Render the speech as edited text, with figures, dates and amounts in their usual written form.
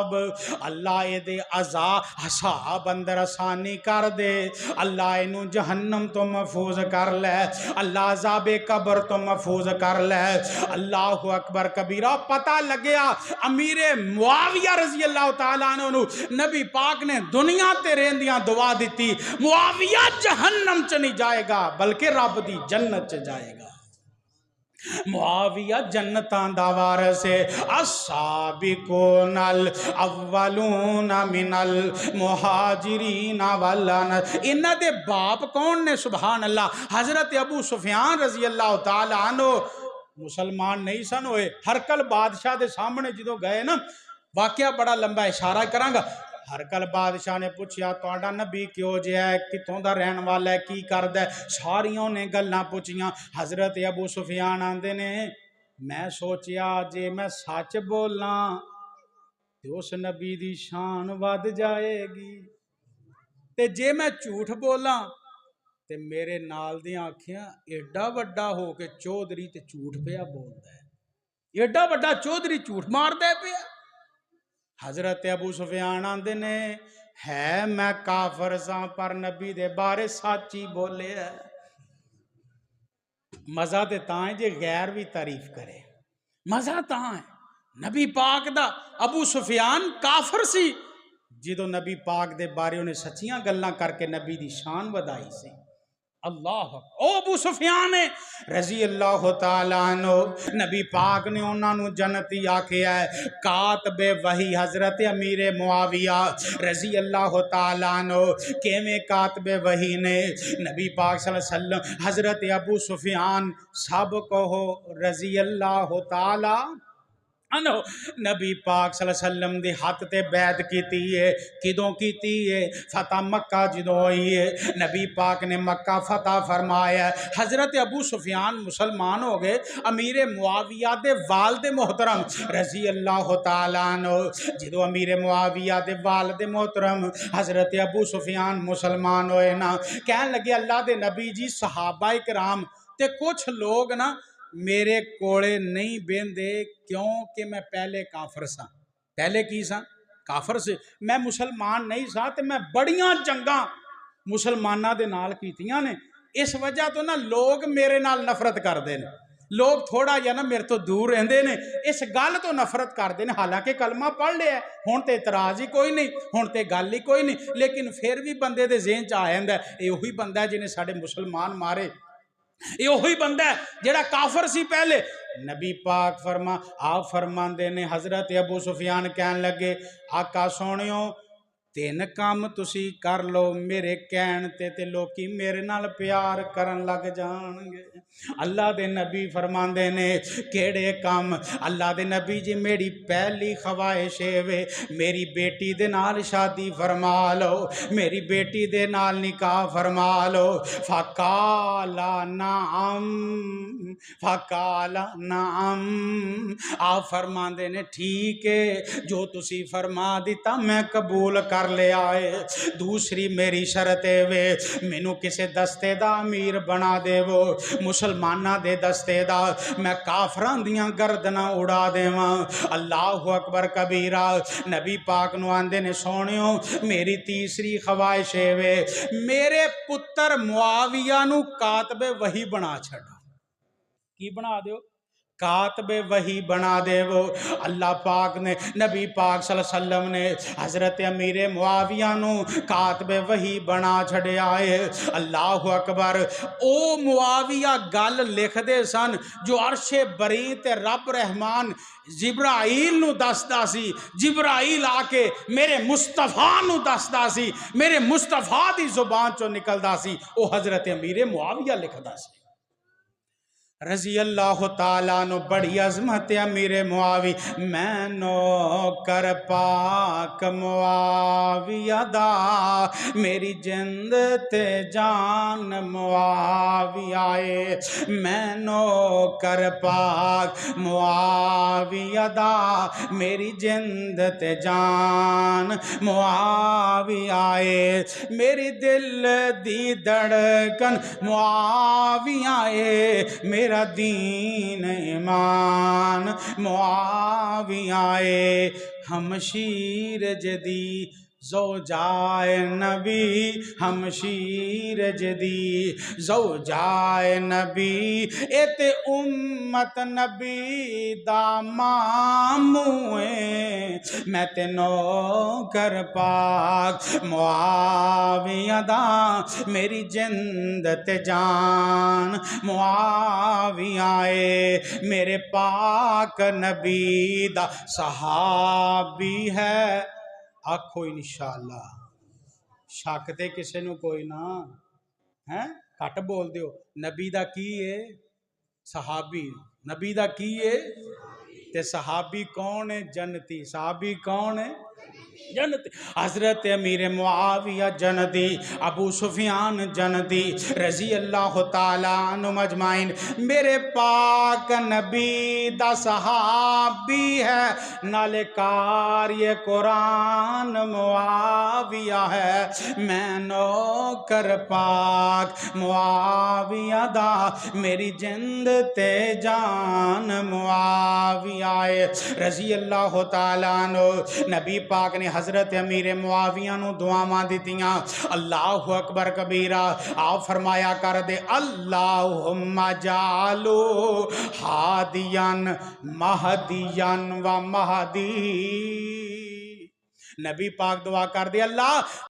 عذاب، اللہ اے دے عذاب اندر آسانی کر دے، اللہ اینو جہنم تو محفوظ کر لے، اللہ عذاب قبر تو محفوظ کر لے۔ اللہ اکبر کبیرہ۔ پتہ لگیا امیر معاویہ رضی اللہ تعالیٰ عنہ نبی پاک نے دنیا تے رہندیاں دعا دیتی، معاویہ جہنم چ نہیں جائے گا بلکہ رب دی جنت چ جائے گا۔ معاویہ جنتاں دا وارث ہے، السابقون الاولون من المہاجرین والانصار۔ انہاں دے باپ کون نے؟ سبحان اللہ، حضرت ابو سفیان رضی اللہ تعالیٰ عنہ مسلمان نہیں سن ہوئے، ہرکل بادشاہ دے سامنے جدوں گئے نا، واقعہ بڑا لمبا اشارہ کراں گا۔ ہرکل بادشاہ نے پوچھیا تہاڈا نبی کیوں جیا ہے، کتوں دا رہن والا ہے، کی کردا ہے؟ ساریوں نے گلاں پوچھیاں۔ حضرت ابو سفیان آندے نے میں سوچیا جے میں سچ بولاں تے اس نبی دی شان ود جائے گی، تے جے میں جھوٹ بولاں تے میرے نال دیاں آکھیاں ایڈا وڈا ہو کے چودھری تے جھوٹ پیا بولدا ہے، ایڈا وڈا چودھری جھوٹ ماردا پیا۔ حضرت ابو سفیان آندے نے ہے میں کافر ساں پر نبی دے بارے سچ ہی بولے ہے۔ مزہ تے تاں ہے جے غیر بھی تعریف کرے، مزہ تاں ہے۔ نبی پاک دا ابو سفیان کافر سی، جدو نبی پاک دے بارے انہیں سچیاں گلاں کر کے نبی دی شان ودائی سی۔ اللہ او ابو سفیان رضی اللہ تعالیٰ عنہ، نبی پاک نے انہاں نو جنتی آکھیا ہے۔ کاتب وحی حضرت امیر معاویہ رضی اللہ تعالیٰ عنہ، کیویں کاتب وحی نے نبی پاک صلی اللہ علیہ وسلم حضرت ابو سفیان سب کو رضی اللہ تعالیٰ عنہ نبی پاک صلی اللہ علیہ وسلم دی ہاتھ تے بیعت کیتی ہے۔ کدوں کیتی ہے؟ فتح مکہ جدوں ہوئی ہے، نبی پاک نے مکہ فتح فرمایا ہے۔ حضرت ابو سفیان مسلمان ہو گئے، امیر معاویہ دے والد محترم رضی اللہ تعالیٰ عنہ جدوں امیر معاویہ دے والد محترم حضرت ابو سفیان مسلمان ہوئے نا، کہن لگے اللہ دے نبی جی صحابہ کرام تے کچھ لوگ نا میرے کوڑے نہیں بیندے کیوں کہ میں پہلے کافر سا، پہلے کی سا؟ کافر سے، میں مسلمان نہیں سا تے میں بڑیاں جنگاں مسلمانہ دے نال کیتیاں نے، اس وجہ تو نا لوگ میرے نال نفرت کر دے نے، لوگ تھوڑا یا نا میرے تو دور رہندے نے، اس گل تو نفرت کر دے نے، حالانکہ کلمہ پڑھ لیا ہے، ہون تے اعتراض ہی کوئی نہیں، ہون تے گل ہی کوئی نہیں، لیکن پھر بھی بندے دے ذہن چ آ جاندا ہے یہ وہی بندہ ہے جنہیں ساڈے مسلمان مارے، یہ وہی بندہ ہے جڑا کافر سی پہلے۔ نبی پاک آپ فرماندے نے حضرت ابو سفیان کہن لگے آقا سونیو تین کام تسی کر لو میرے کہن تے لوکی میرے نال پیار کرن لگ جان گے۔ اللہ دے نبی فرماندے نے کیڑے کام؟ اللہ دے نبی جی میری پہلی خواہش ہے میری بیٹی دے نال شادی فرما لو، میری بیٹی دے نال نکاح فرما لو۔ فقالا نعم، فقالا نعم، آپ فرماندے نے ٹھیک ہے جو تسی فرما دیتا میں قبول کر لے آئے۔ دوسری میری شرط ہے وے مینو کسے دستے دا امیر بنا دے، وہ مسلمانہ دے دستے دا، میں کافران دیاں گردنا اڑا دے ماں۔ اللہ اکبر کبیرہ۔ نبی پاک نو آندے نے سونیوں میری تیسری خواہش ہے وے میرے پتر معاویہ نو کاتب وحی بنا چھڑا۔ کی بنا دیو؟ کاتب وحی بنا دے وہ۔ اللہ پاک نے نبی پاک صلی اللہ علیہ وسلم نے حضرت امیر معاویہ نو کاتب وحی بنا چھڑے آئے۔ اللہ اکبر۔ او معاویہ گل لکھ دے سن جو عرش بری تے رب رحمان جبرائیل نو دسدا سی، جبرائیل آ کے میرے مصطفیٰ نو دسدا سی، میرے مصطفیٰ دی زبان چو نکلدا سی، او حضرت امیر معاویہ لکھدا سی رضی اللہ تعالیٰ نو۔ بڑی عظمت امیر معاوی میں نوکر پاک معاویہ دا میری جند تے جان معاویہ آئے، میں نوکر پاک معاویہ دا میری جند تے جان معاویہ آئے، میری دل دی دھڑکن معاویہ آئے، میرے میرا دین ایمان معاویہ ہمشیر جدی زوجائے نبی ہمشیر جدی زوجائے نبی ایت امت نبی دا ماموئے میں تے نوکر پاک معاویہ دا میری جند تے جان معاویہ میرے پاک نبی دا صحابی ہے آکھو انشاءاللہ شاکتے کسے نو کوئی نہ ہیں کٹ بول دیو نبی دا کی ہے صحابی نبی دا کی ہے تے صحابی کون ہے جنتی صحابی کون ہے جنتی حضرت امیر معاویہ جنتی ابو سفیان جنتی رضی اللہ تعالیٰ عنہ مجمعین میرے پاک نبی دا صحابی ہے نالکاری قرآن معاویہ ہے میں نوکر پاک معاویہ دا میری جند تے جان معاویہ رضی اللہ تعالیٰ عنہ نبی پاک نے حضرت امیر معاویہ نو دعاواں دتیاں اللہ اکبر کبیرہ آپ فرمایا کر دے اللہم جعلو ہادیاں مہدیاں و مہدی نبی پاک دعا کر دے اللہ